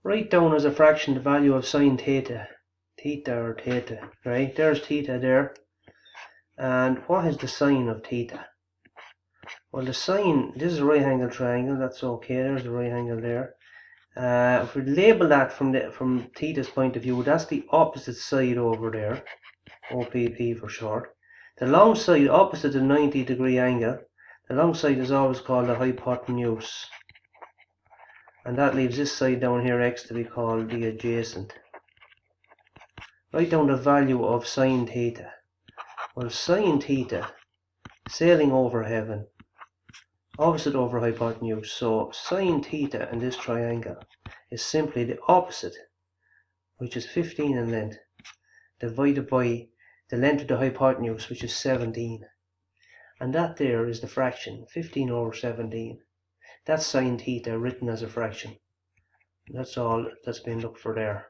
Write down as a fraction the value of sine theta. Theta or theta, right? There's theta there. And what is the sine of theta? Well, the sine, this is a right angle triangle, that's okay, there's the right angle there. If we label that from theta's point of view, that's the opposite side over there, OPP for short. The long side opposite the 90-degree angle, the long side is always called the hypotenuse. And that leaves this side down here, x, to be called the adjacent. Write down the value of sine theta. Well, sine theta, sailing over heaven, opposite over hypotenuse. So sine theta in this triangle is simply the opposite, which is 15 in length, divided by the length of the hypotenuse, which is 17. And that there is the fraction, 15 over 17. That's sine theta written as a fraction. That's all that's been looked for there.